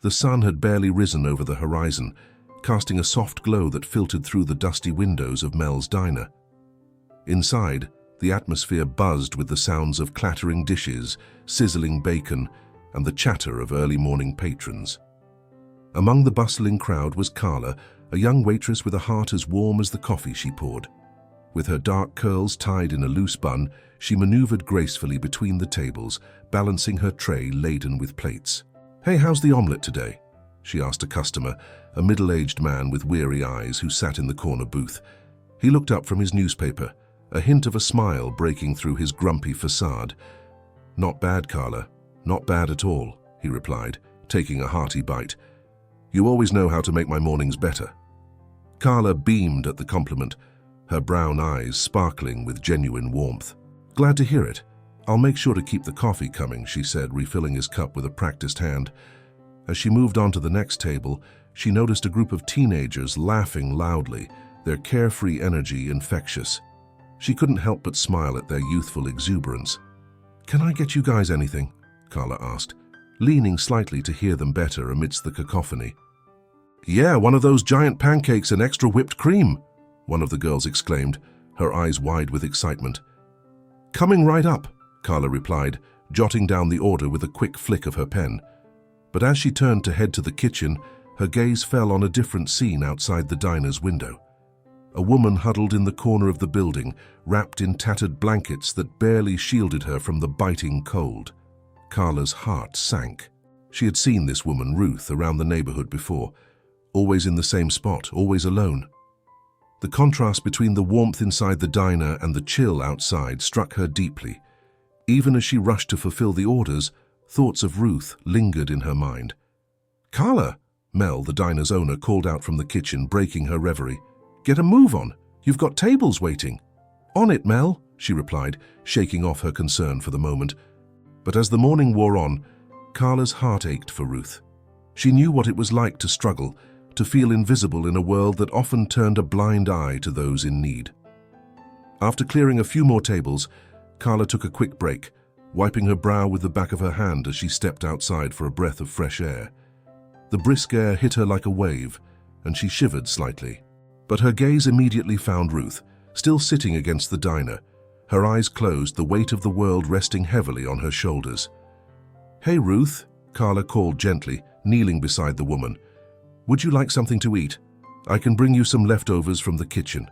The sun had barely risen over the horizon, casting a soft glow that filtered through the dusty windows of Mel's diner. Inside, the atmosphere buzzed with the sounds of clattering dishes, sizzling bacon, and the chatter of early morning patrons. Among the bustling crowd was Carla, a young waitress with a heart as warm as the coffee she poured. With her dark curls tied in a loose bun, she maneuvered gracefully between the tables, balancing her tray laden with plates. "Hey, how's the omelette today?" she asked a customer, a middle-aged man with weary eyes who sat in the corner booth. He looked up from his newspaper, a hint of a smile breaking through his grumpy facade. "Not bad, Carla. Not bad at all," he replied, taking a hearty bite. "You always know how to make my mornings better." Carla beamed at the compliment, her brown eyes sparkling with genuine warmth. "Glad to hear it. I'll make sure to keep the coffee coming," she said, refilling his cup with a practiced hand. As she moved on to the next table, she noticed a group of teenagers laughing loudly, their carefree energy infectious. She couldn't help but smile at their youthful exuberance. "Can I get you guys anything?" Carla asked, leaning slightly to hear them better amidst the cacophony. "Yeah, one of those giant pancakes and extra whipped cream," one of the girls exclaimed, her eyes wide with excitement. "Coming right up," Carla replied, jotting down the order with a quick flick of her pen. But as she turned to head to the kitchen, her gaze fell on a different scene outside the diner's window. A woman huddled in the corner of the building, wrapped in tattered blankets that barely shielded her from the biting cold. Carla's heart sank. She had seen this woman, Ruth, around the neighborhood before, always in the same spot, always alone. The contrast between the warmth inside the diner and the chill outside struck her deeply. Even as she rushed to fulfill the orders, thoughts of Ruth lingered in her mind. "Carla!" Mel, the diner's owner, called out from the kitchen, breaking her reverie. "Get a move on. You've got tables waiting." "On it, Mel," she replied, shaking off her concern for the moment. But as the morning wore on, Carla's heart ached for Ruth. She knew what it was like to struggle, to feel invisible in a world that often turned a blind eye to those in need. After clearing a few more tables, Carla took a quick break, wiping her brow with the back of her hand as she stepped outside for a breath of fresh air. The brisk air hit her like a wave, and she shivered slightly. But her gaze immediately found Ruth, still sitting against the diner, her eyes closed, the weight of the world resting heavily on her shoulders. "Hey, Ruth," Carla called gently, kneeling beside the woman. "Would you like something to eat? I can bring you some leftovers from the kitchen."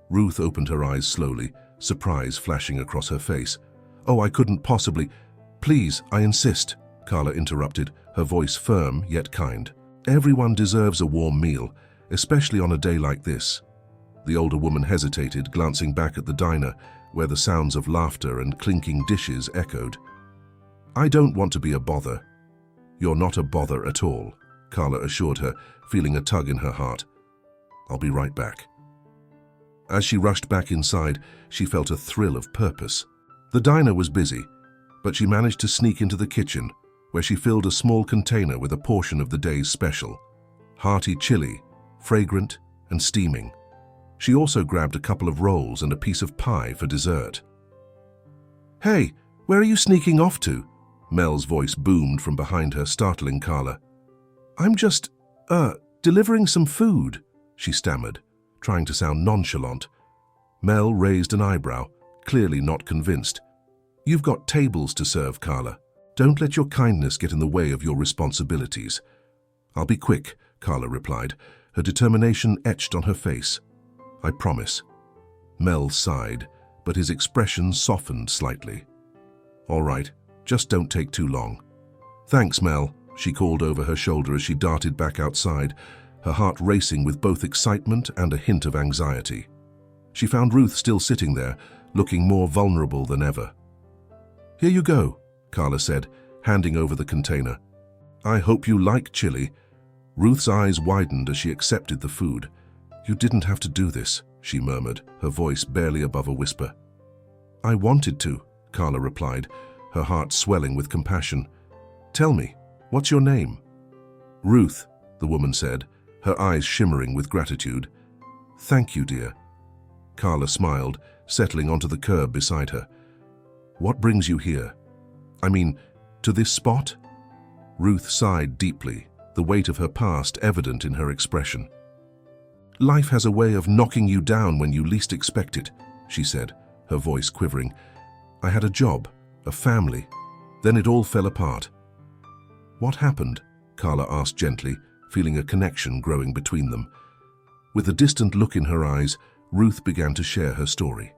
Ruth opened her eyes slowly, surprise flashing across her face. "Oh, I couldn't possibly—" "Please, I insist," Carla interrupted, her voice firm yet kind. "Everyone deserves a warm meal, especially on a day like this." The older woman hesitated, glancing back at the diner, where the sounds of laughter and clinking dishes echoed. "I don't want to be a bother." "You're not a bother at all," Carla assured her, feeling a tug in her heart. "I'll be right back." As she rushed back inside, she felt a thrill of purpose. The diner was busy, but she managed to sneak into the kitchen, where she filled a small container with a portion of the day's special. Hearty chili, fragrant and steaming. She also grabbed a couple of rolls and a piece of pie for dessert. "Hey, where are you sneaking off to?" Mel's voice boomed from behind her, startling Carla. "I'm just, delivering some food," she stammered, trying to sound nonchalant. Mel raised an eyebrow, clearly not convinced. "You've got tables to serve, Carla. Don't let your kindness get in the way of your responsibilities." "I'll be quick," Carla replied, her determination etched on her face. "I promise." Mel sighed, but his expression softened slightly. "All right, just don't take too long." "Thanks, Mel," she called over her shoulder as she darted back outside, her heart racing with both excitement and a hint of anxiety. She found Ruth still sitting there, looking more vulnerable than ever. "Here you go," Carla said, handing over the container. "I hope you like chili." Ruth's eyes widened as she accepted the food. "You didn't have to do this," she murmured, her voice barely above a whisper. "I wanted to," Carla replied, her heart swelling with compassion. "Tell me, what's your name?" "Ruth," the woman said, her eyes shimmering with gratitude. "Thank you, dear." Carla smiled, settling onto the curb beside her. "What brings you here? I mean, to this spot?" Ruth sighed deeply, the weight of her past evident in her expression. "Life has a way of knocking you down when you least expect it," she said, her voice quivering. "I had a job, a family, then it all fell apart." "What happened?" Carla asked gently, feeling a connection growing between them. With a distant look in her eyes, Ruth began to share her story.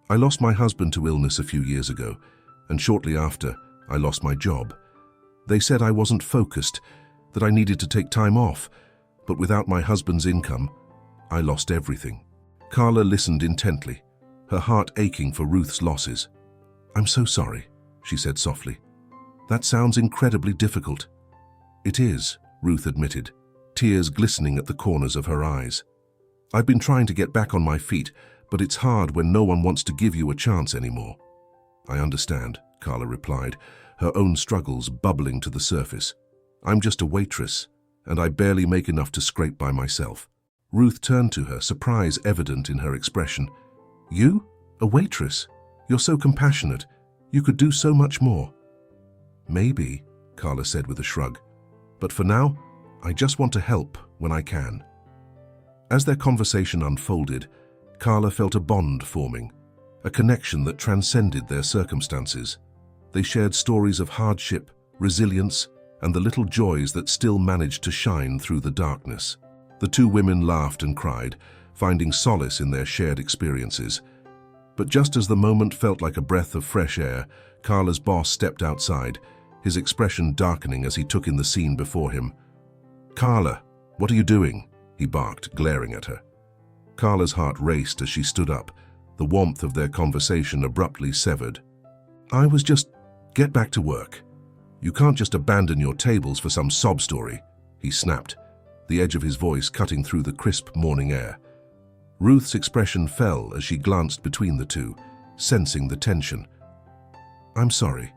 "I lost my husband to illness a few years ago, and shortly after, I lost my job. They said I wasn't focused, that I needed to take time off, but without my husband's income, I lost everything." Carla listened intently, her heart aching for Ruth's losses. "I'm so sorry," she said softly. "That sounds incredibly difficult." "It is," Ruth admitted, tears glistening at the corners of her eyes. "I've been trying to get back on my feet, but it's hard when no one wants to give you a chance anymore." "I understand," Carla replied, her own struggles bubbling to the surface. "I'm just a waitress, and I barely make enough to scrape by myself." Ruth turned to her, surprise evident in her expression. "You? A waitress? You're so compassionate. You could do so much more." "Maybe," Carla said with a shrug. "But for now, I just want to help when I can." As their conversation unfolded, Carla felt a bond forming, a connection that transcended their circumstances. They shared stories of hardship, resilience, and the little joys that still managed to shine through the darkness. The two women laughed and cried, finding solace in their shared experiences. But just as the moment felt like a breath of fresh air, Carla's boss stepped outside, his expression darkening as he took in the scene before him. "Carla, what are you doing?" he barked, glaring at her. Carla's heart raced as she stood up, the warmth of their conversation abruptly severed. "I was just... Get back to work. You can't just abandon your tables for some sob story," he snapped, the edge of his voice cutting through the crisp morning air. Ruth's expression fell as she glanced between the two, sensing the tension. "I'm sorry.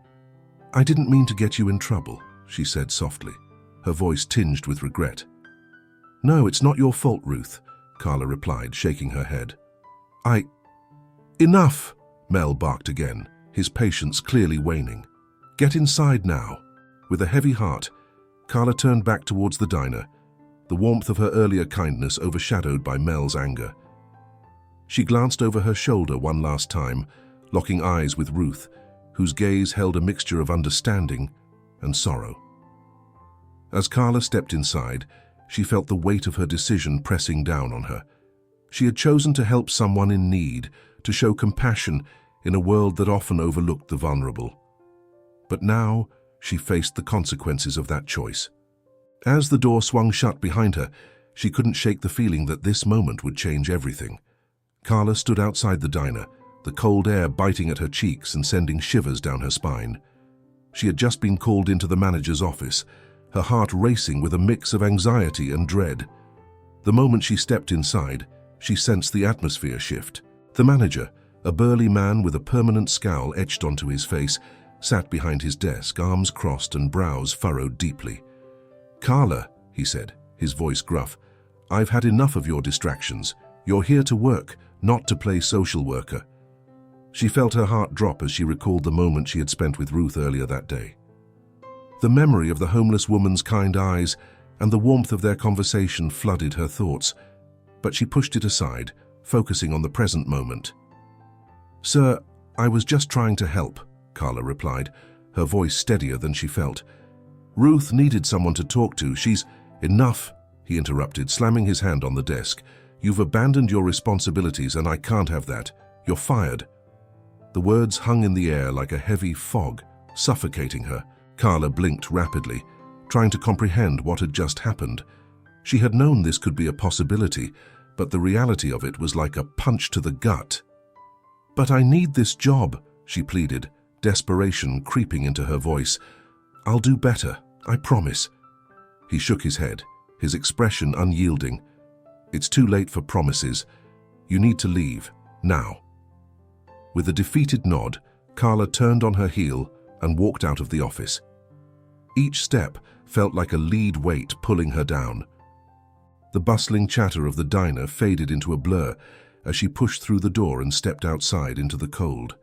I didn't mean to get you in trouble," she said softly, her voice tinged with regret. "No, it's not your fault, Ruth," Carla replied, shaking her head. Enough!" Mel barked again, his patience clearly waning. "Get inside now." With a heavy heart, Carla turned back towards the diner, the warmth of her earlier kindness overshadowed by Mel's anger. She glanced over her shoulder one last time, locking eyes with Ruth, whose gaze held a mixture of understanding and sorrow. As Carla stepped inside, she felt the weight of her decision pressing down on her. She had chosen to help someone in need, to show compassion in a world that often overlooked the vulnerable. But now she faced the consequences of that choice. As the door swung shut behind her, she couldn't shake the feeling that this moment would change everything. Carla stood outside the diner, the cold air biting at her cheeks and sending shivers down her spine. She had just been called into the manager's office, her heart racing with a mix of anxiety and dread. The moment she stepped inside, she sensed the atmosphere shift. The manager, a burly man with a permanent scowl etched onto his face, sat behind his desk, arms crossed and brows furrowed deeply. "Carla," he said, his voice gruff, "I've had enough of your distractions. You're here to work, not to play social worker." She felt her heart drop as she recalled the moment she had spent with Ruth earlier that day. The memory of the homeless woman's kind eyes and the warmth of their conversation flooded her thoughts, but she pushed it aside, focusing on the present moment. "Sir, I was just trying to help," Carla replied, her voice steadier than she felt. "Ruth needed someone to talk to. She's..." "Enough," he interrupted, slamming his hand on the desk. "You've abandoned your responsibilities and I can't have that. You're fired." The words hung in the air like a heavy fog, suffocating her. Carla blinked rapidly, trying to comprehend what had just happened. She had known this could be a possibility, but the reality of it was like a punch to the gut. "But I need this job," she pleaded, desperation creeping into her voice. "I'll do better, I promise." He shook his head, his expression unyielding. "It's too late for promises. You need to leave, now." With a defeated nod, Carla turned on her heel and walked out of the office. Each step felt like a lead weight pulling her down. The bustling chatter of the diner faded into a blur as she pushed through the door and stepped outside into the cold.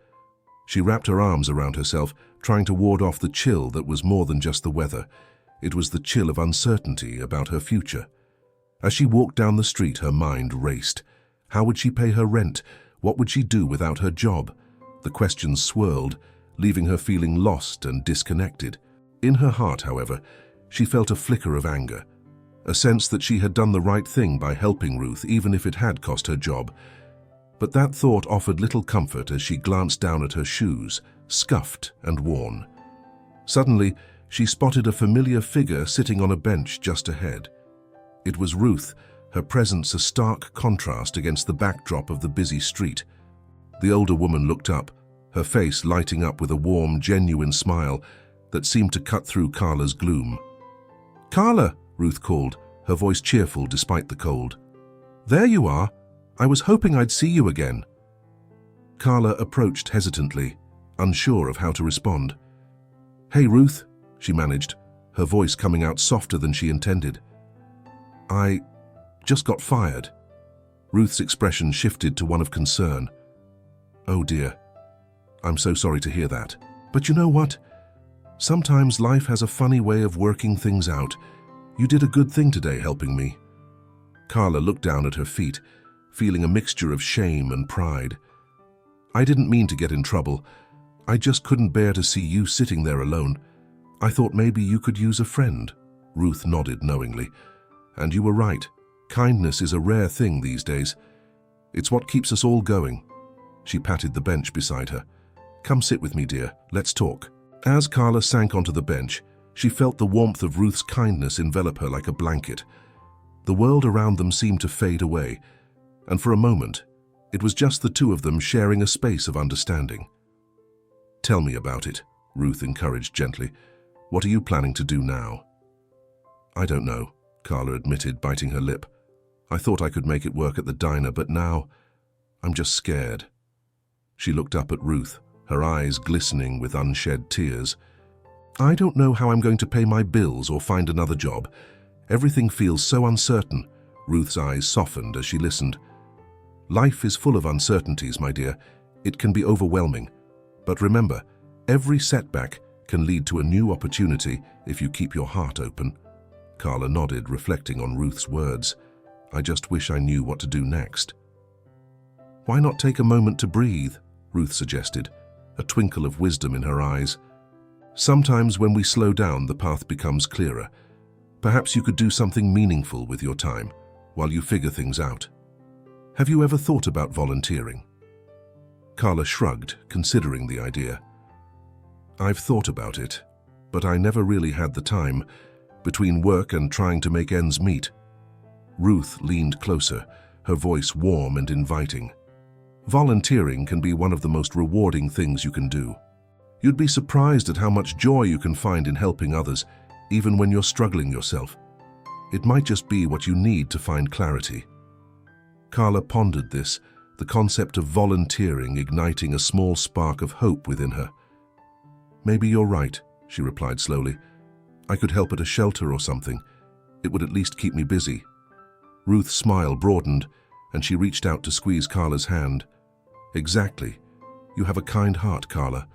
She wrapped her arms around herself, trying to ward off the chill that was more than just the weather. It was the chill of uncertainty about her future. As she walked down the street, her mind raced. How would she pay her rent? What would she do without her job? The questions swirled, leaving her feeling lost and disconnected. In her heart, however, she felt a flicker of anger, a sense that she had done the right thing by helping Ruth, even if it had cost her job. But that thought offered little comfort as she glanced down at her shoes, scuffed and worn. Suddenly, she spotted a familiar figure sitting on a bench just ahead. It was Ruth, her presence a stark contrast against the backdrop of the busy street. The older woman looked up, her face lighting up with a warm, genuine smile that seemed to cut through Carla's gloom. "Carla," Ruth called, her voice cheerful despite the cold. "There you are. I was hoping I'd see you again." Carla approached hesitantly, unsure of how to respond. "Hey, Ruth," she managed, her voice coming out softer than she intended. "I just got fired." Ruth's expression shifted to one of concern. "Oh dear, I'm so sorry to hear that. But you know what? Sometimes life has a funny way of working things out. You did a good thing today helping me." Carla looked down at her feet, feeling a mixture of shame and pride. "I didn't mean to get in trouble. I just couldn't bear to see you sitting there alone. I thought maybe you could use a friend." Ruth nodded knowingly. "And you were right. Kindness is a rare thing these days. It's what keeps us all going." She patted the bench beside her. "Come sit with me, dear. Let's talk." As Carla sank onto the bench, she felt the warmth of Ruth's kindness envelop her like a blanket. The world around them seemed to fade away, and for a moment, it was just the two of them sharing a space of understanding. "Tell me about it," Ruth encouraged gently. "What are you planning to do now?" "I don't know," Carla admitted, biting her lip. "I thought I could make it work at the diner, but now I'm just scared." She looked up at Ruth, her eyes glistening with unshed tears. "I don't know how I'm going to pay my bills or find another job. Everything feels so uncertain." Ruth's eyes softened as she listened. "Life is full of uncertainties, my dear. It can be overwhelming. But remember, every setback can lead to a new opportunity if you keep your heart open." Carla nodded, reflecting on Ruth's words. "I just wish I knew what to do next." "Why not take a moment to breathe?" Ruth suggested, a twinkle of wisdom in her eyes. "Sometimes when we slow down, the path becomes clearer. Perhaps you could do something meaningful with your time while you figure things out. Have you ever thought about volunteering?" Carla shrugged, considering the idea. "I've thought about it, but I never really had the time, between work and trying to make ends meet." Ruth leaned closer, her voice warm and inviting. "Volunteering can be one of the most rewarding things you can do. You'd be surprised at how much joy you can find in helping others, even when you're struggling yourself. It might just be what you need to find clarity." Carla pondered this, the concept of volunteering igniting a small spark of hope within her. "Maybe you're right," she replied slowly. "I could help at a shelter or something. It would at least keep me busy." Ruth's smile broadened, and she reached out to squeeze Carla's hand. "Exactly. You have a kind heart, Carla.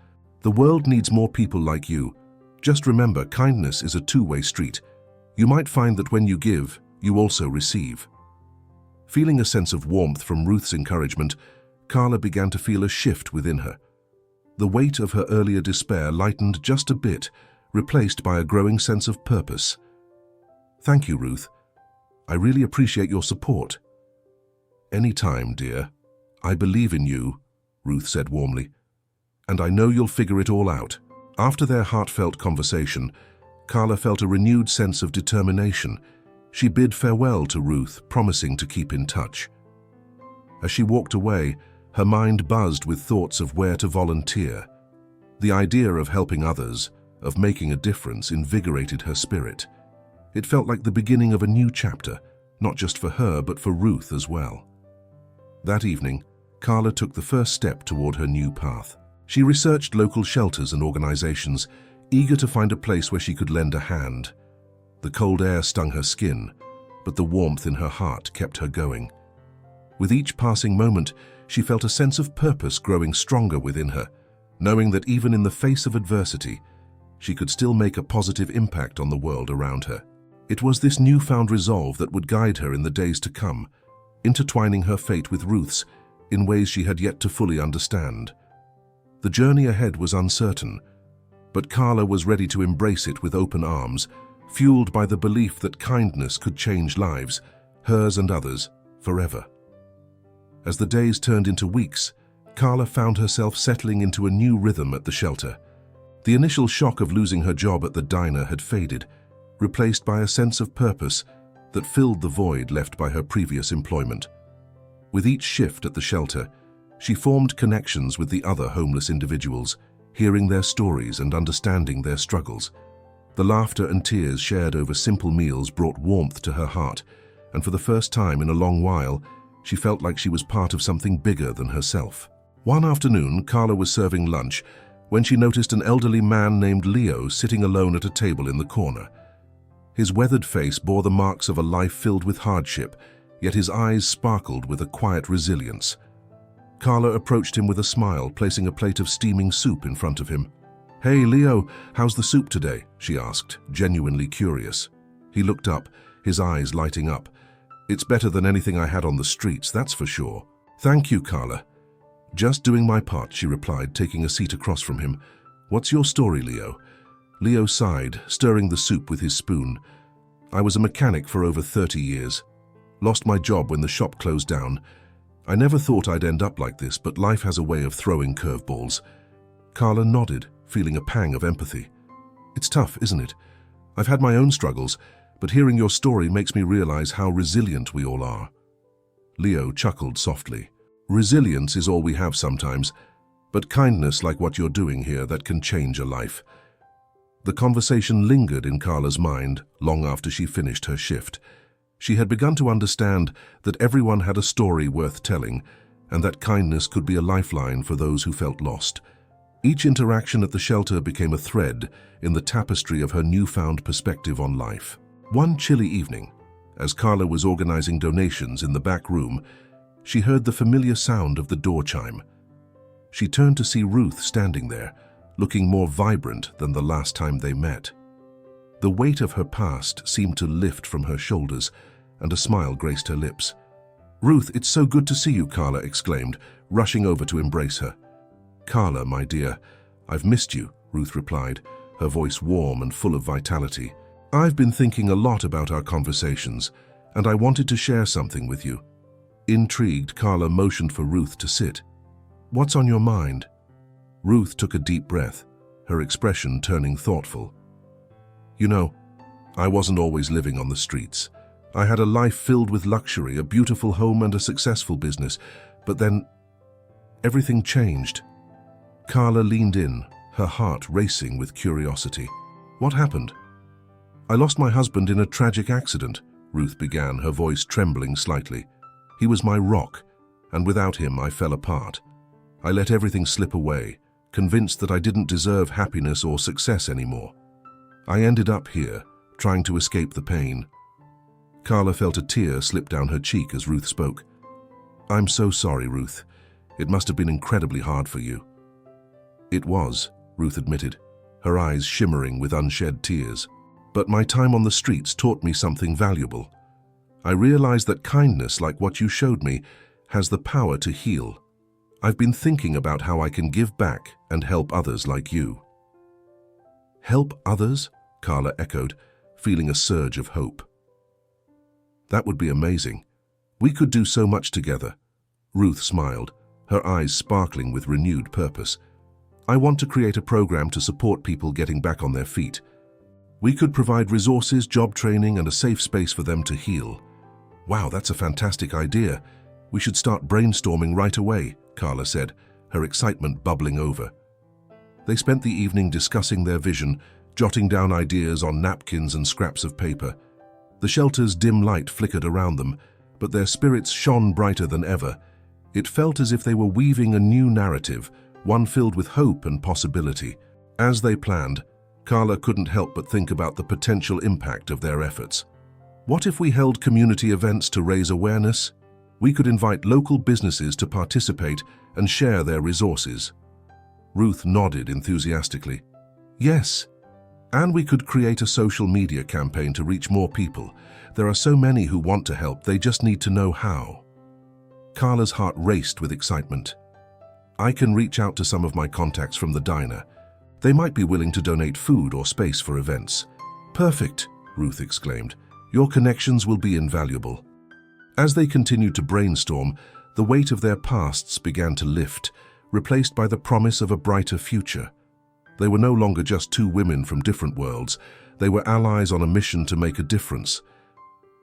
The world needs more people like you. Just remember, kindness is a two-way street. You might find that when you give, you also receive." Feeling a sense of warmth from Ruth's encouragement, Carla began to feel a shift within her. The weight of her earlier despair lightened just a bit, replaced by a growing sense of purpose. "Thank you, Ruth. I really appreciate your support." "Any time, dear. I believe in you," Ruth said warmly. "And I know you'll figure it all out." After their heartfelt conversation, Carla felt a renewed sense of determination. She bid farewell to Ruth, promising to keep in touch. As she walked away, her mind buzzed with thoughts of where to volunteer. The idea of helping others, of making a difference, invigorated her spirit. It felt like the beginning of a new chapter, not just for her, but for Ruth as well. That evening, Carla took the first step toward her new path. She researched local shelters and organizations, eager to find a place where she could lend a hand. The cold air stung her skin, but the warmth in her heart kept her going. With each passing moment, she felt a sense of purpose growing stronger within her, knowing that even in the face of adversity, she could still make a positive impact on the world around her. It was this newfound resolve that would guide her in the days to come, intertwining her fate with Ruth's in ways she had yet to fully understand. The journey ahead was uncertain, but Carla was ready to embrace it with open arms, fueled by the belief that kindness could change lives, hers and others, forever. As the days turned into weeks, Carla found herself settling into a new rhythm at the shelter. The initial shock of losing her job at the diner had faded, replaced by a sense of purpose that filled the void left by her previous employment. With each shift at the shelter, she formed connections with the other homeless individuals, hearing their stories and understanding their struggles. The laughter and tears shared over simple meals brought warmth to her heart, and for the first time in a long while, she felt like she was part of something bigger than herself. One afternoon, Carla was serving lunch when she noticed an elderly man named Leo sitting alone at a table in the corner. His weathered face bore the marks of a life filled with hardship, yet his eyes sparkled with a quiet resilience. Carla approached him with a smile, placing a plate of steaming soup in front of him. "Hey, Leo, how's the soup today?" she asked, genuinely curious. He looked up, his eyes lighting up. "It's better than anything I had on the streets, that's for sure." "Thank you, Carla." "Just doing my part," she replied, taking a seat across from him. "What's your story, Leo?" Leo sighed, stirring the soup with his spoon. "I was a mechanic for over 30 years. Lost my job when the shop closed down. I never thought I'd end up like this, but life has a way of throwing curveballs." Carla nodded, feeling a pang of empathy. "It's tough, isn't it? I've had my own struggles, but hearing your story makes me realize how resilient we all are." Leo chuckled softly. "Resilience is all we have sometimes, but kindness like what you're doing here, that can change a life." The conversation lingered in Carla's mind long after she finished her shift. She had begun to understand that everyone had a story worth telling, and that kindness could be a lifeline for those who felt lost. Each interaction at the shelter became a thread in the tapestry of her newfound perspective on life. One chilly evening, as Carla was organizing donations in the back room, she heard the familiar sound of the door chime. She turned to see Ruth standing there, looking more vibrant than the last time they met. The weight of her past seemed to lift from her shoulders, and a smile graced her lips. "Ruth, it's so good to see you," Carla exclaimed, rushing over to embrace her. "Carla, my dear, I've missed you," Ruth replied, her voice warm and full of vitality. "I've been thinking a lot about our conversations, and I wanted to share something with you." Intrigued, Carla motioned for Ruth to sit. "What's on your mind?" Ruth took a deep breath, her expression turning thoughtful. "You know, I wasn't always living on the streets. I had a life filled with luxury, a beautiful home and a successful business, but then everything changed." Carla leaned in, her heart racing with curiosity. "What happened?" "I lost my husband in a tragic accident," Ruth began, her voice trembling slightly. "He was my rock, and without him I fell apart. I let everything slip away, convinced that I didn't deserve happiness or success anymore. I ended up here, trying to escape the pain." Carla felt a tear slip down her cheek as Ruth spoke. "I'm so sorry, Ruth. It must have been incredibly hard for you." "It was," Ruth admitted, her eyes shimmering with unshed tears. "But my time on the streets taught me something valuable. I realized that kindness, like what you showed me, has the power to heal. I've been thinking about how I can give back and help others like you." "Help others?" Carla echoed, feeling a surge of hope. "That would be amazing. We could do so much together." Ruth smiled, her eyes sparkling with renewed purpose. "I want to create a program to support people getting back on their feet. We could provide resources, job training, and a safe space for them to heal." "Wow, that's a fantastic idea. We should start brainstorming right away," Carla said, her excitement bubbling over. They spent the evening discussing their vision, jotting down ideas on napkins and scraps of paper. The shelter's dim light flickered around them, but their spirits shone brighter than ever. It felt as if they were weaving a new narrative, one filled with hope and possibility. As they planned, Carla couldn't help but think about the potential impact of their efforts. What if we held community events to raise awareness? We could invite local businesses to participate and share their resources. Ruth nodded enthusiastically. "Yes, And we could create a social media campaign to reach more people. There are so many who want to help, they just need to know how. Carla's heart raced with excitement. I can reach out to some of my contacts from the diner. They might be willing to donate food or space for events. Perfect, Ruth exclaimed. Your connections will be invaluable. As they continued to brainstorm, the weight of their pasts began to lift, replaced by the promise of a brighter future. They were no longer just two women from different worlds. They were allies on a mission to make a difference.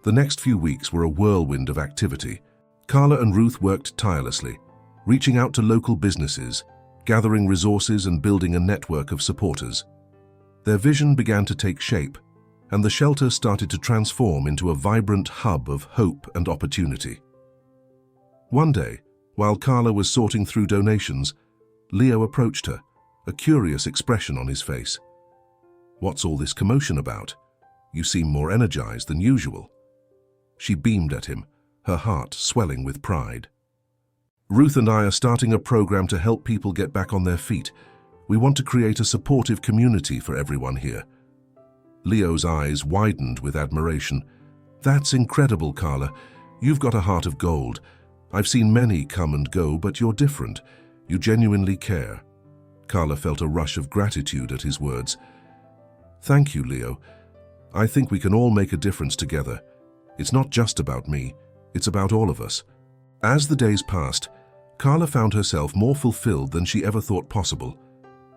The next few weeks were a whirlwind of activity. Carla and Ruth worked tirelessly, reaching out to local businesses, gathering resources and building a network of supporters. Their vision began to take shape, and the shelter started to transform into a vibrant hub of hope and opportunity. One day, while Carla was sorting through donations, Leo approached her, a curious expression on his face. "What's all this commotion about? You seem more energized than usual." She beamed at him, her heart swelling with pride. "Ruth and I are starting a program to help people get back on their feet. We want to create a supportive community for everyone here." Leo's eyes widened with admiration. "That's incredible, Carla. You've got a heart of gold. I've seen many come and go, but you're different. You genuinely care." Carla felt a rush of gratitude at his words. "Thank you, Leo. I think we can all make a difference together. It's not just about me, it's about all of us." As the days passed, Carla found herself more fulfilled than she ever thought possible.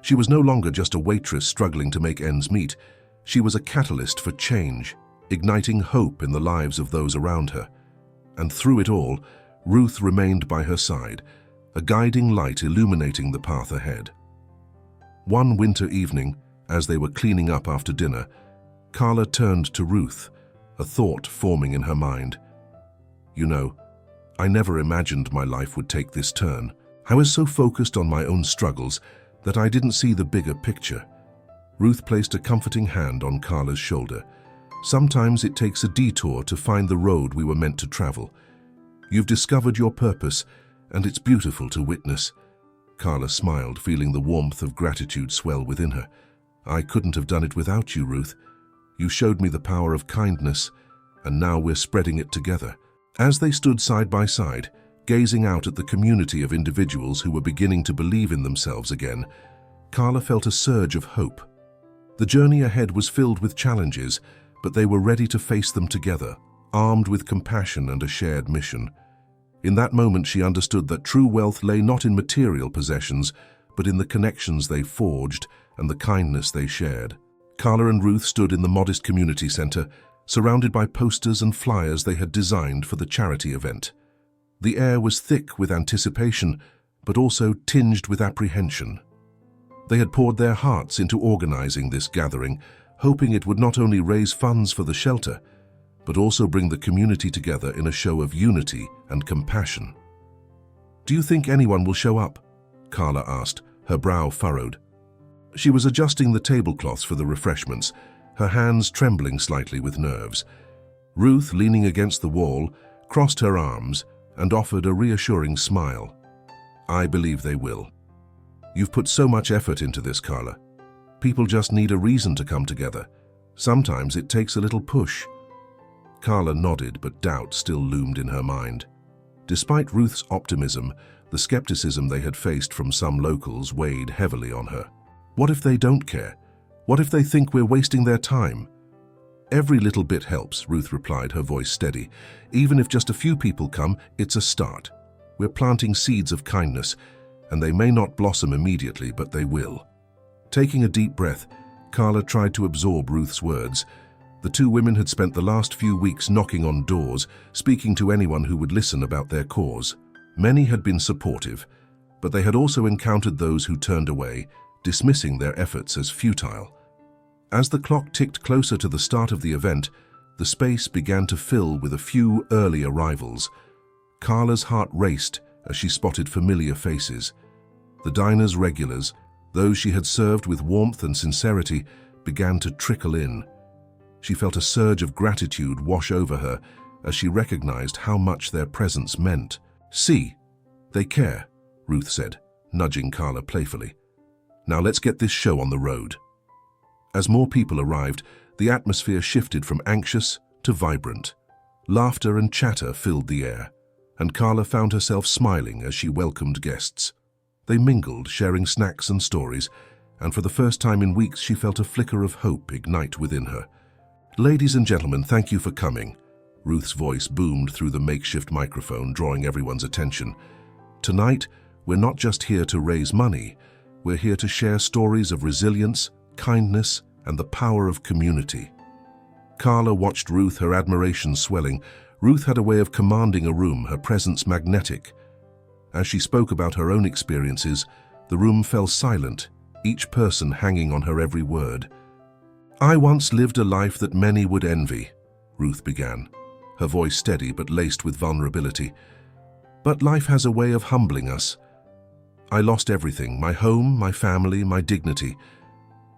She was no longer just a waitress struggling to make ends meet. She was a catalyst for change, igniting hope in the lives of those around her. And through it all, Ruth remained by her side, a guiding light illuminating the path ahead. One winter evening, as they were cleaning up after dinner, Carla turned to Ruth, a thought forming in her mind. "You know, I never imagined my life would take this turn. I was so focused on my own struggles that I didn't see the bigger picture." Ruth placed a comforting hand on Carla's shoulder. "Sometimes it takes a detour to find the road we were meant to travel. You've discovered your purpose, and it's beautiful to witness." Carla smiled, feeling the warmth of gratitude swell within her. "I couldn't have done it without you, Ruth. You showed me the power of kindness, and now we're spreading it together." As they stood side by side, gazing out at the community of individuals who were beginning to believe in themselves again, Carla felt a surge of hope. The journey ahead was filled with challenges, but they were ready to face them together, armed with compassion and a shared mission. In that moment, she understood that true wealth lay not in material possessions, but in the connections they forged and the kindness they shared. Carla and Ruth stood in the modest community center, surrounded by posters and flyers they had designed for the charity event. The air was thick with anticipation, but also tinged with apprehension. They had poured their hearts into organizing this gathering, hoping it would not only raise funds for the shelter, but also bring the community together in a show of unity and compassion. "Do you think anyone will show up?" Carla asked, her brow furrowed. She was adjusting the tablecloths for the refreshments, her hands trembling slightly with nerves. Ruth, leaning against the wall, crossed her arms and offered a reassuring smile. "I believe they will. You've put so much effort into this, Carla. People just need a reason to come together. Sometimes it takes a little push." Carla nodded, but doubt still loomed in her mind. Despite Ruth's optimism, the skepticism they had faced from some locals weighed heavily on her. What if they don't care? What if they think we're wasting their time? "Every little bit helps," Ruth replied, her voice steady. "Even if just a few people come, it's a start. We're planting seeds of kindness, and they may not blossom immediately, but they will." Taking a deep breath, Carla tried to absorb Ruth's words. The two women had spent the last few weeks knocking on doors, speaking to anyone who would listen about their cause. Many had been supportive, but they had also encountered those who turned away, dismissing their efforts as futile. As the clock ticked closer to the start of the event, the space began to fill with a few early arrivals. Carla's heart raced as she spotted familiar faces. The diner's regulars, those she had served with warmth and sincerity, began to trickle in. She felt a surge of gratitude wash over her as she recognized how much their presence meant. "See, they care," Ruth said, nudging Carla playfully. "Now let's get this show on the road." As more people arrived, the atmosphere shifted from anxious to vibrant. Laughter and chatter filled the air, and Carla found herself smiling as she welcomed guests. They mingled, sharing snacks and stories, and for the first time in weeks she felt a flicker of hope ignite within her. "Ladies and gentlemen, thank you for coming." Ruth's voice boomed through the makeshift microphone, drawing everyone's attention. "Tonight, we're not just here to raise money, we're here to share stories of resilience, kindness, and the power of community." Carla watched Ruth, her admiration swelling. Ruth had a way of commanding a room, her presence magnetic. As she spoke about her own experiences, the room fell silent, each person hanging on her every word. "I once lived a life that many would envy," Ruth began, her voice steady but laced with vulnerability. "But life has a way of humbling us. I lost everything, my home, my family, my dignity.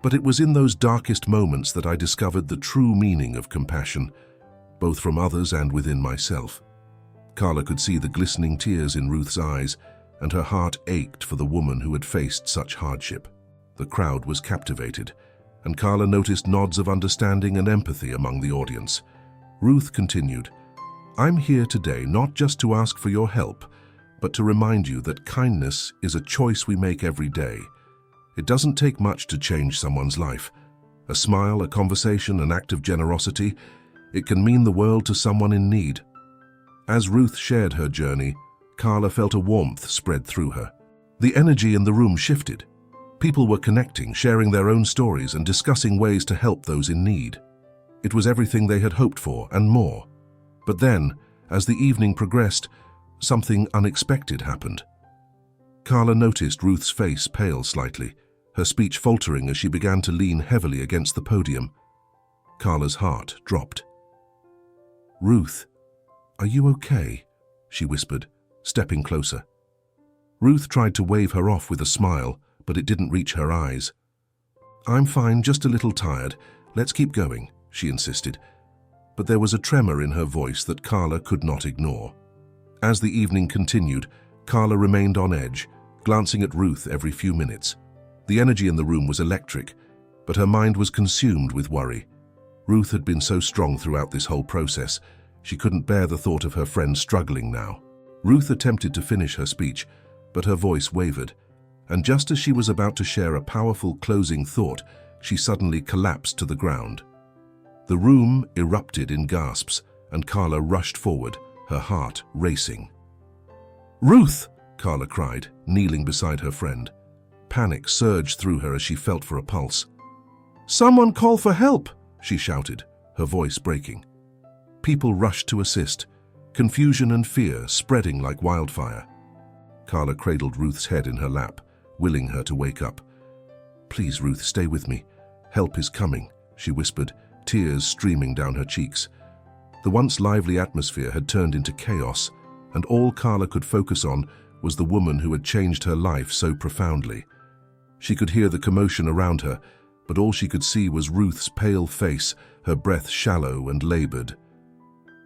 But it was in those darkest moments that I discovered the true meaning of compassion, both from others and within myself." Carla could see the glistening tears in Ruth's eyes, and her heart ached for the woman who had faced such hardship. The crowd was captivated, and Carla noticed nods of understanding and empathy among the audience. Ruth continued, "I'm here today not just to ask for your help, but to remind you that kindness is a choice we make every day. It doesn't take much to change someone's life. A smile, a conversation, an act of generosity, it can mean the world to someone in need." As Ruth shared her journey, Carla felt a warmth spread through her. The energy in the room shifted. People were connecting, sharing their own stories, and discussing ways to help those in need. It was everything they had hoped for, and more. But then, as the evening progressed, something unexpected happened. Carla noticed Ruth's face pale slightly, her speech faltering as she began to lean heavily against the podium. Carla's heart dropped. "Ruth, are you okay?" she whispered, stepping closer. Ruth tried to wave her off with a smile, but it didn't reach her eyes. "I'm fine, just a little tired. Let's keep going," she insisted. But there was a tremor in her voice that Carla could not ignore. As the evening continued, Carla remained on edge, glancing at Ruth every few minutes. The energy in the room was electric, but her mind was consumed with worry. Ruth had been so strong throughout this whole process. She couldn't bear the thought of her friend struggling now. Ruth attempted to finish her speech, but her voice wavered, and just as she was about to share a powerful closing thought, she suddenly collapsed to the ground. The room erupted in gasps, and Carla rushed forward, her heart racing. "Ruth!" Carla cried, kneeling beside her friend. Panic surged through her as she felt for a pulse. "Someone call for help!" she shouted, her voice breaking. People rushed to assist, confusion and fear spreading like wildfire. Carla cradled Ruth's head in her lap, willing her to wake up. "Please, Ruth, stay with me. Help is coming," she whispered, tears streaming down her cheeks. The once lively atmosphere had turned into chaos, and all Carla could focus on was the woman who had changed her life so profoundly. She could hear the commotion around her, but all she could see was Ruth's pale face, her breath shallow and labored.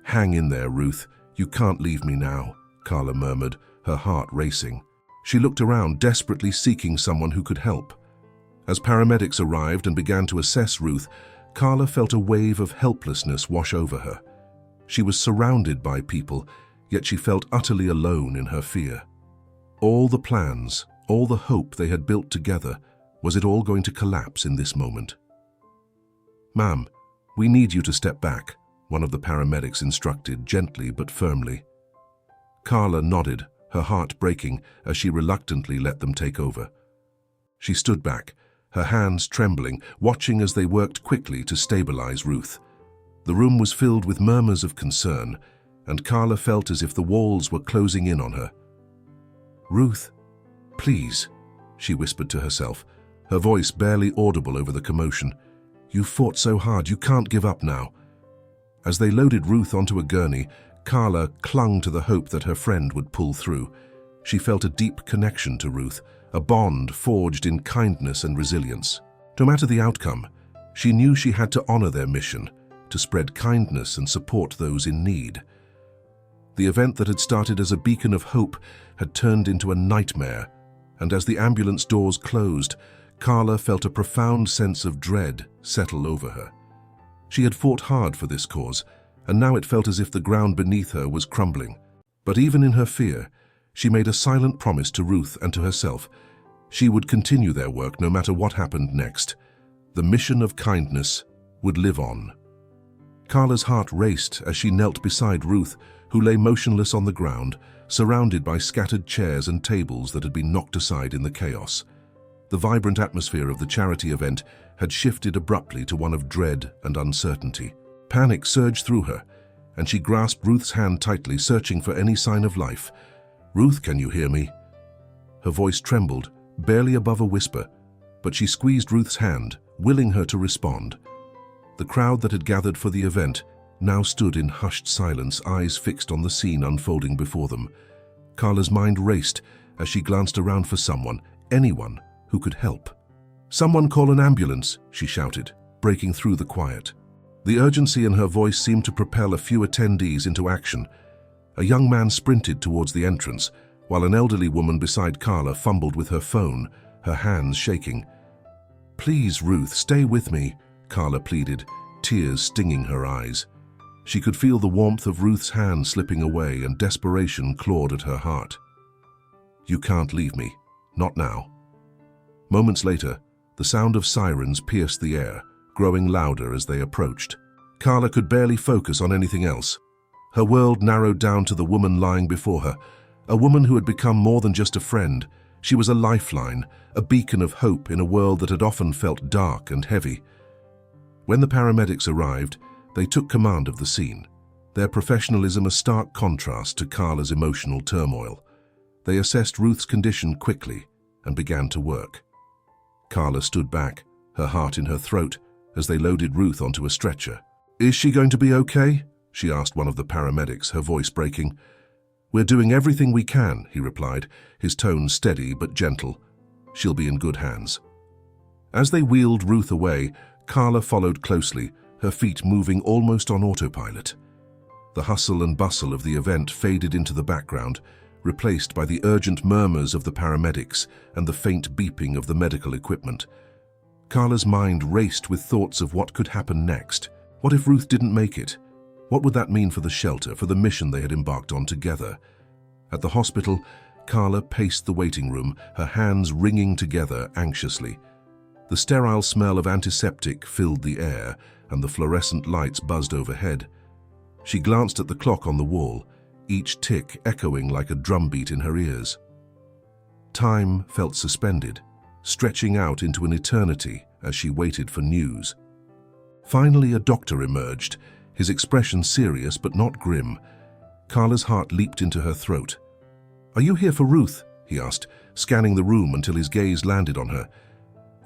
"Hang in there, Ruth. You can't leave me now," Carla murmured, her heart racing. She looked around, desperately seeking someone who could help. As paramedics arrived and began to assess Ruth, Carla felt a wave of helplessness wash over her. She was surrounded by people, yet she felt utterly alone in her fear. All the plans, all the hope they had built together, was it all going to collapse in this moment? "Ma'am, we need you to step back," one of the paramedics instructed, gently but firmly. Carla nodded, her heart breaking as she reluctantly let them take over. She stood back, her hands trembling, watching as they worked quickly to stabilize Ruth. The room was filled with murmurs of concern, and Carla felt as if the walls were closing in on her. "Ruth, please," she whispered to herself, her voice barely audible over the commotion. "You've fought so hard, you can't give up now." As they loaded Ruth onto a gurney, Carla clung to the hope that her friend would pull through. She felt a deep connection to Ruth, a bond forged in kindness and resilience. No matter the outcome, she knew she had to honor their mission, to spread kindness and support those in need. The event that had started as a beacon of hope had turned into a nightmare, and as the ambulance doors closed, Carla felt a profound sense of dread settle over her. She had fought hard for this cause, and now it felt as if the ground beneath her was crumbling. But even in her fear, she made a silent promise to Ruth and to herself. She would continue their work no matter what happened next. The mission of kindness would live on. Carla's heart raced as she knelt beside Ruth, who lay motionless on the ground, surrounded by scattered chairs and tables that had been knocked aside in the chaos. The vibrant atmosphere of the charity event had shifted abruptly to one of dread and uncertainty. Panic surged through her, and she grasped Ruth's hand tightly, searching for any sign of life. "Ruth, can you hear me?" Her voice trembled, barely above a whisper, but she squeezed Ruth's hand, willing her to respond. The crowd that had gathered for the event now stood in hushed silence, eyes fixed on the scene unfolding before them. Carla's mind raced as she glanced around for someone, anyone, who could help. "Someone call an ambulance," she shouted, breaking through the quiet. The urgency in her voice seemed to propel a few attendees into action. A young man sprinted towards the entrance, while an elderly woman beside Carla fumbled with her phone, her hands shaking. "Please, Ruth, stay with me," Carla pleaded, tears stinging her eyes. She could feel the warmth of Ruth's hand slipping away, and desperation clawed at her heart. "You can't leave me. Not now." Moments later, the sound of sirens pierced the air, growing louder as they approached. Carla could barely focus on anything else. Her world narrowed down to the woman lying before her, a woman who had become more than just a friend. She was a lifeline, a beacon of hope in a world that had often felt dark and heavy. When the paramedics arrived, they took command of the scene, their professionalism a stark contrast to Carla's emotional turmoil. They assessed Ruth's condition quickly and began to work. Carla stood back, her heart in her throat, as they loaded Ruth onto a stretcher. "Is she going to be okay?" she asked one of the paramedics, her voice breaking. "We're doing everything we can," he replied, his tone steady but gentle. "She'll be in good hands." As they wheeled Ruth away, Carla followed closely, her feet moving almost on autopilot. The hustle and bustle of the event faded into the background, replaced by the urgent murmurs of the paramedics and the faint beeping of the medical equipment. Carla's mind raced with thoughts of what could happen next. What if Ruth didn't make it? What would that mean for the shelter, for the mission they had embarked on together? At the hospital, Carla paced the waiting room, her hands wringing together anxiously. The sterile smell of antiseptic filled the air, and the fluorescent lights buzzed overhead. She glanced at the clock on the wall, each tick echoing like a drumbeat in her ears. Time felt suspended, stretching out into an eternity as she waited for news. Finally, a doctor emerged, his expression serious but not grim. Carla's heart leaped into her throat. "Are you here for Ruth?" he asked, scanning the room until his gaze landed on her.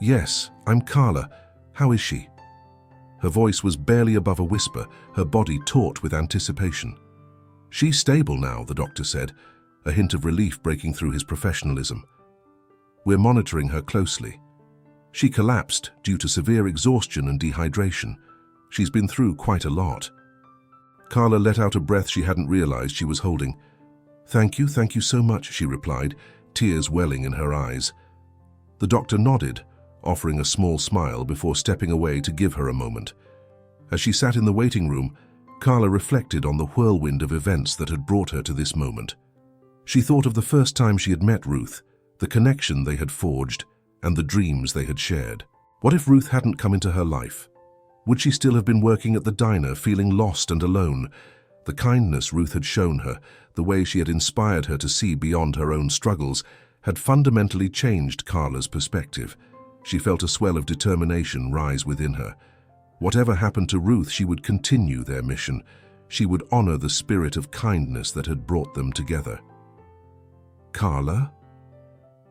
"Yes, I'm Carla. How is she?" Her voice was barely above a whisper, her body taut with anticipation. "She's stable now," the doctor said, a hint of relief breaking through his professionalism. "We're monitoring her closely. She collapsed due to severe exhaustion and dehydration. She's been through quite a lot." Carla let out a breath she hadn't realized she was holding. Thank you so much," she replied, tears welling in her eyes. The doctor nodded, offering a small smile before stepping away to give her a moment. As she sat in the waiting room, Carla reflected on the whirlwind of events that had brought her to this moment. She thought of the first time she had met Ruth, the connection they had forged, and the dreams they had shared. What if Ruth hadn't come into her life? Would she still have been working at the diner, feeling lost and alone? The kindness Ruth had shown her, the way she had inspired her to see beyond her own struggles, had fundamentally changed Carla's perspective. She felt a swell of determination rise within her. Whatever happened to Ruth, she would continue their mission. She would honor the spirit of kindness that had brought them together. "Carla?"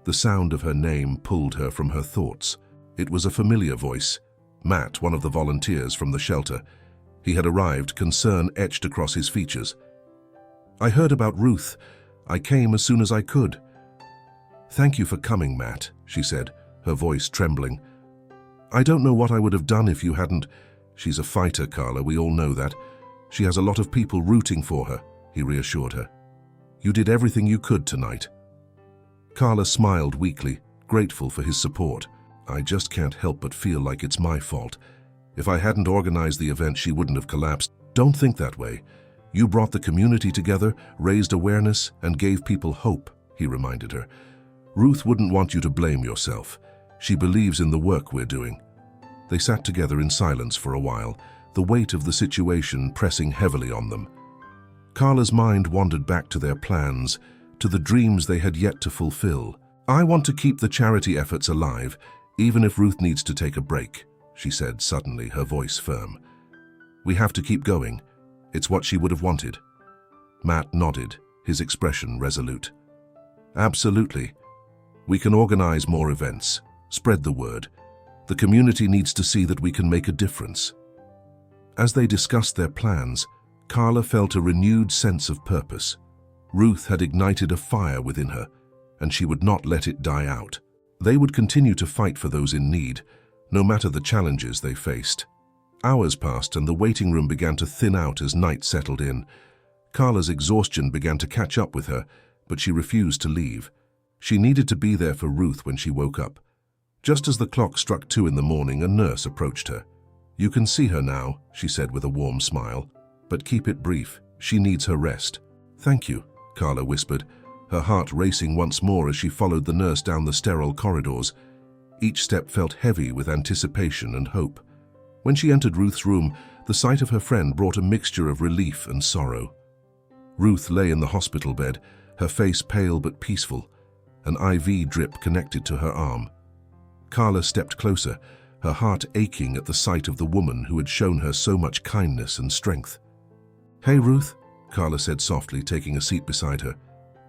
The sound of her name pulled her from her thoughts. It was a familiar voice. Matt, one of the volunteers from the shelter. He had arrived, concern etched across his features. "I heard about Ruth. I came as soon as I could." "Thank you for coming, Matt," she said, her voice trembling. "I don't know what I would have done if you hadn't." "She's a fighter, Carla, we all know that. She has a lot of people rooting for her," he reassured her. "You did everything you could tonight." Carla smiled weakly, grateful for his support. "I just can't help but feel like it's my fault. If I hadn't organized the event, she wouldn't have collapsed. Don't think that way. You brought the community together, raised awareness, and gave people hope, he reminded her. Ruth wouldn't want you to blame yourself. She believes in the work we're doing. They sat together in silence for a while, the weight of the situation pressing heavily on them. Carla's mind wandered back to their plans, to the dreams they had yet to fulfill. I want to keep the charity efforts alive, even if Ruth needs to take a break, she said suddenly, her voice firm. We have to keep going. It's what she would have wanted. Matt nodded, his expression resolute. Absolutely. We can organize more events, spread the word. The community needs to see that we can make a difference. As they discussed their plans, Carla felt a renewed sense of purpose. Ruth had ignited a fire within her, and she would not let it die out. They would continue to fight for those in need, no matter the challenges they faced. Hours passed and the waiting room began to thin out as night settled in. Carla's exhaustion began to catch up with her, but she refused to leave. She needed to be there for Ruth when she woke up. Just as the clock struck 2 in the morning, a nurse approached her. You can see her now, she said with a warm smile. But keep it brief. She needs her rest. Thank you, Carla whispered, her heart racing once more as she followed the nurse down the sterile corridors. Each step felt heavy with anticipation and hope. When she entered Ruth's room, the sight of her friend brought a mixture of relief and sorrow. Ruth lay in the hospital bed, her face pale but peaceful, an IV drip connected to her arm. Carla stepped closer, her heart aching at the sight of the woman who had shown her so much kindness and strength. Hey, Ruth, Carla said softly, taking a seat beside her.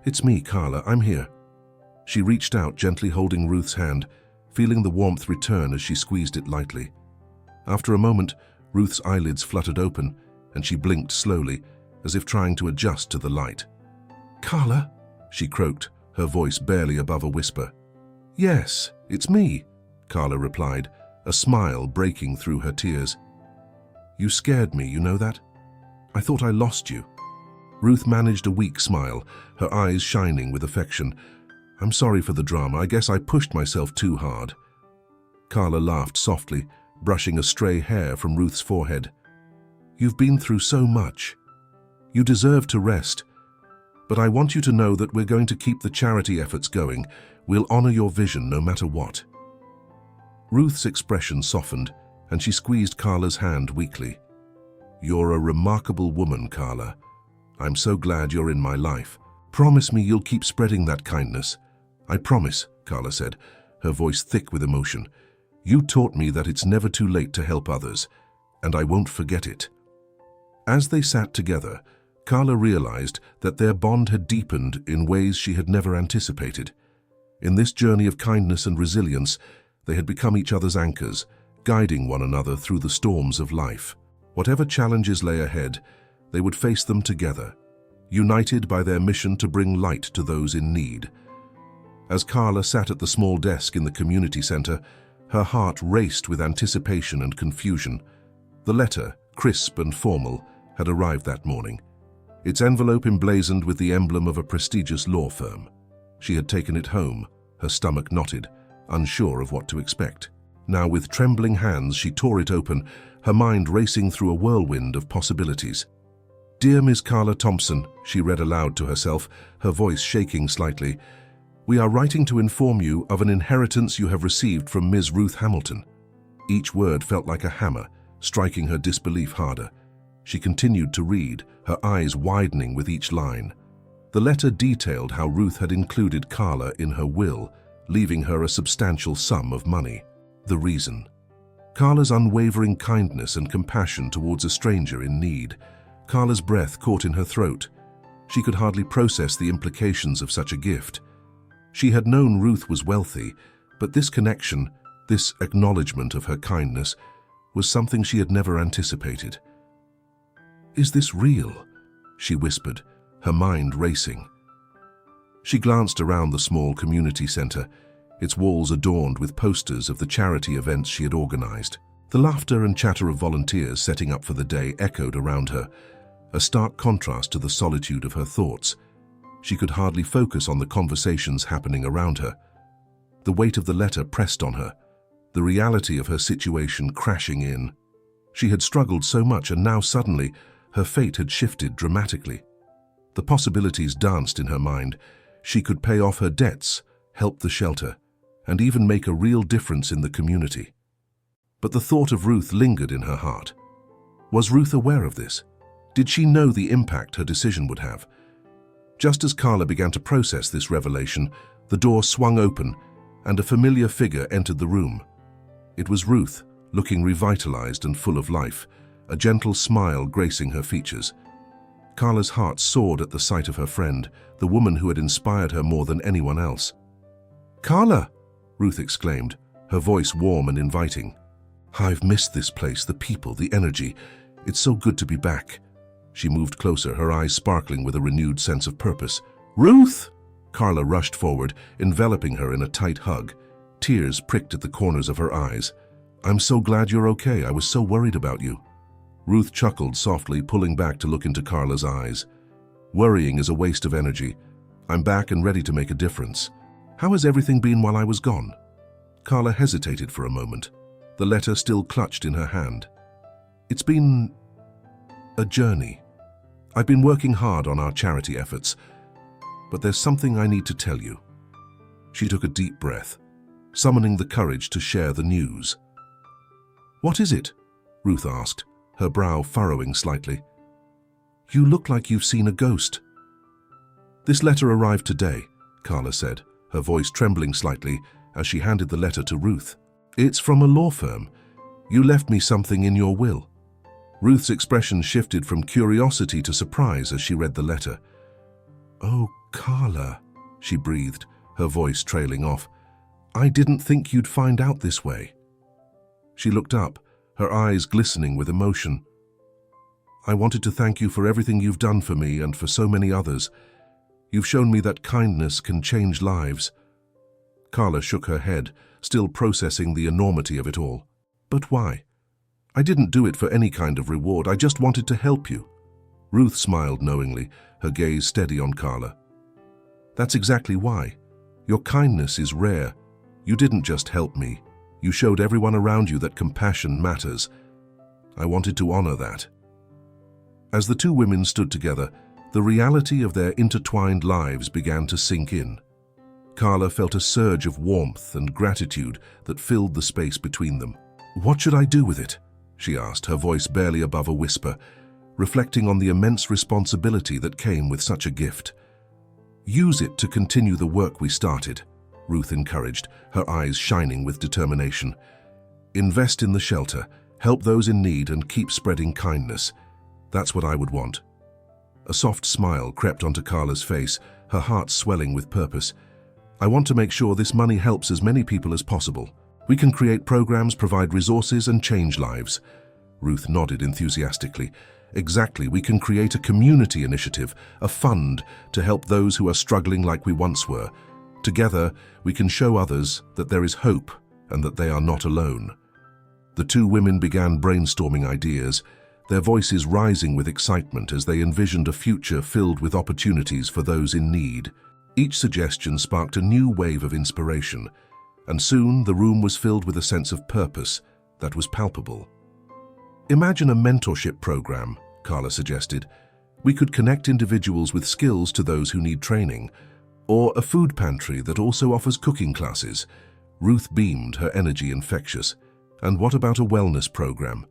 It's me, Carla, I'm here. She reached out, gently holding Ruth's hand, feeling the warmth return as she squeezed it lightly. After a moment, Ruth's eyelids fluttered open, and she blinked slowly, as if trying to adjust to the light. Carla, she croaked, her voice barely above a whisper. Yes, it's me, Carla replied, a smile breaking through her tears. You scared me, you know that? I thought I lost you. Ruth managed a weak smile, her eyes shining with affection. I'm sorry for the drama. I guess I pushed myself too hard. Carla laughed softly, brushing a stray hair from Ruth's forehead. You've been through so much. You deserve to rest. But I want you to know that we're going to keep the charity efforts going. We'll honor your vision no matter what. Ruth's expression softened, and she squeezed Carla's hand weakly. You're a remarkable woman, Carla. I'm so glad you're in my life. Promise me you'll keep spreading that kindness. I promise, Carla said, her voice thick with emotion. You taught me that it's never too late to help others, and I won't forget it. As they sat together, Carla realized that their bond had deepened in ways she had never anticipated. In this journey of kindness and resilience, they had become each other's anchors, guiding one another through the storms of life. Whatever challenges lay ahead, they would face them together, united by their mission to bring light to those in need. As Carla sat at the small desk in the community center, her heart raced with anticipation and confusion. The letter, crisp and formal, had arrived that morning, its envelope emblazoned with the emblem of a prestigious law firm. She had taken it home, her stomach knotted, unsure of what to expect. Now, with trembling hands, she tore it open, her mind racing through a whirlwind of possibilities. Dear Miss Carla Thompson, she read aloud to herself, her voice shaking slightly. We are writing to inform you of an inheritance you have received from Ms. Ruth Hamilton. Each word felt like a hammer, striking her disbelief harder. She continued to read, her eyes widening with each line. The letter detailed how Ruth had included Carla in her will, leaving her a substantial sum of money. The reason: Carla's unwavering kindness and compassion towards a stranger in need. Carla's breath caught in her throat. She could hardly process the implications of such a gift. She had known Ruth was wealthy, but this connection, this acknowledgement of her kindness, was something she had never anticipated. Is this real? She whispered, her mind racing. She glanced around the small community center, its walls adorned with posters of the charity events she had organized. The laughter and chatter of volunteers setting up for the day echoed around her, a stark contrast to the solitude of her thoughts. She could hardly focus on the conversations happening around her. The weight of the letter pressed on her, the reality of her situation crashing in. She had struggled so much, and now suddenly her fate had shifted dramatically. The possibilities danced in her mind. She could pay off her debts, help the shelter, and even make a real difference in the community. But the thought of Ruth lingered in her heart. Was Ruth aware of this? Did she know the impact her decision would have? Just as Carla began to process this revelation, the door swung open and a familiar figure entered the room. It was Ruth, looking revitalized and full of life, a gentle smile gracing her features. Carla's heart soared at the sight of her friend, the woman who had inspired her more than anyone else. "Carla!" Ruth exclaimed, her voice warm and inviting. "I've missed this place, the people, the energy. It's so good to be back." She moved closer, her eyes sparkling with a renewed sense of purpose. "Ruth!" Carla rushed forward, enveloping her in a tight hug. Tears pricked at the corners of her eyes. "I'm so glad you're okay. I was so worried about you." Ruth chuckled softly, pulling back to look into Carla's eyes. "Worrying is a waste of energy. I'm back and ready to make a difference. How has everything been while I was gone?" Carla hesitated for a moment, the letter still clutched in her hand. "It's been a journey. I've been working hard on our charity efforts, but there's something I need to tell you." She took a deep breath, summoning the courage to share the news. "What is it?" Ruth asked, her brow furrowing slightly. "You look like you've seen a ghost." "This letter arrived today," Carla said, her voice trembling slightly as she handed the letter to Ruth. "It's from a law firm. You left me something in your will." Ruth's expression shifted from curiosity to surprise as she read the letter. "Oh, Carla," she breathed, her voice trailing off. "I didn't think you'd find out this way." She looked up, her eyes glistening with emotion. "I wanted to thank you for everything you've done for me and for so many others. You've shown me that kindness can change lives." Carla shook her head, still processing the enormity of it all. "But why? I didn't do it for any kind of reward. I just wanted to help you." Ruth smiled knowingly, her gaze steady on Carla. "That's exactly why. Your kindness is rare. You didn't just help me. You showed everyone around you that compassion matters. I wanted to honor that." As the two women stood together, the reality of their intertwined lives began to sink in. Carla felt a surge of warmth and gratitude that filled the space between them. "What should I do with it?" she asked, her voice barely above a whisper, reflecting on the immense responsibility that came with such a gift. "Use it to continue the work we started," Ruth encouraged, her eyes shining with determination. "Invest in the shelter, help those in need, and keep spreading kindness. That's what I would want." A soft smile crept onto Carla's face, her heart swelling with purpose. "I want to make sure this money helps as many people as possible. We can create programs, provide resources, and change lives." Ruth nodded enthusiastically. "Exactly, we can create a community initiative, a fund to help those who are struggling like we once were. Together, we can show others that there is hope and that they are not alone." The two women began brainstorming ideas, their voices rising with excitement as they envisioned a future filled with opportunities for those in need. Each suggestion sparked a new wave of inspiration, and soon the room was filled with a sense of purpose that was palpable. "Imagine a mentorship program," Carla suggested. "We could connect individuals with skills to those who need training, or a food pantry that also offers cooking classes." Ruth beamed, her energy infectious. "And what about a wellness program?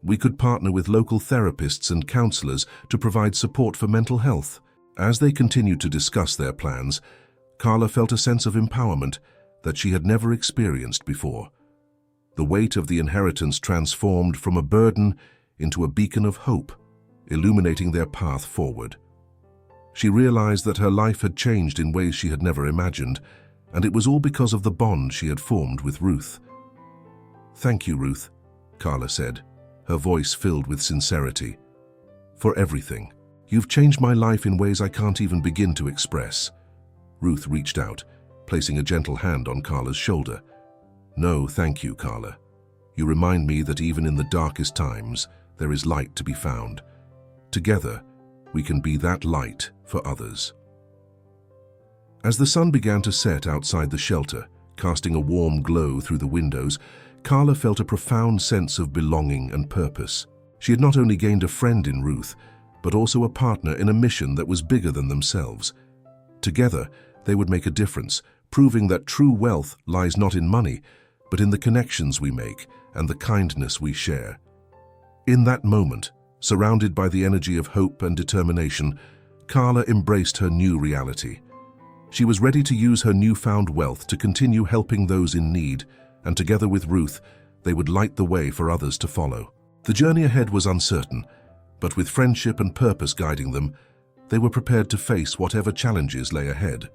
We could partner with local therapists and counselors to provide support for mental health." As they continued to discuss their plans, Carla felt a sense of empowerment that she had never experienced before. The weight of the inheritance transformed from a burden into a beacon of hope, illuminating their path forward. She realized that her life had changed in ways she had never imagined, and it was all because of the bond she had formed with Ruth. "Thank you, Ruth," Carla said, her voice filled with sincerity. "For everything. You've changed my life in ways I can't even begin to express." Ruth reached out, placing a gentle hand on Carla's shoulder. "No, thank you, Carla. You remind me that even in the darkest times, there is light to be found. Together, we can be that light for others." As the sun began to set outside the shelter, casting a warm glow through the windows, Carla felt a profound sense of belonging and purpose. She had not only gained a friend in Ruth, but also a partner in a mission that was bigger than themselves. Together, they would make a difference, proving that true wealth lies not in money, but in the connections we make and the kindness we share. In that moment, surrounded by the energy of hope and determination, Carla embraced her new reality. She was ready to use her newfound wealth to continue helping those in need, and together with Ruth, they would light the way for others to follow. The journey ahead was uncertain, but with friendship and purpose guiding them, they were prepared to face whatever challenges lay ahead.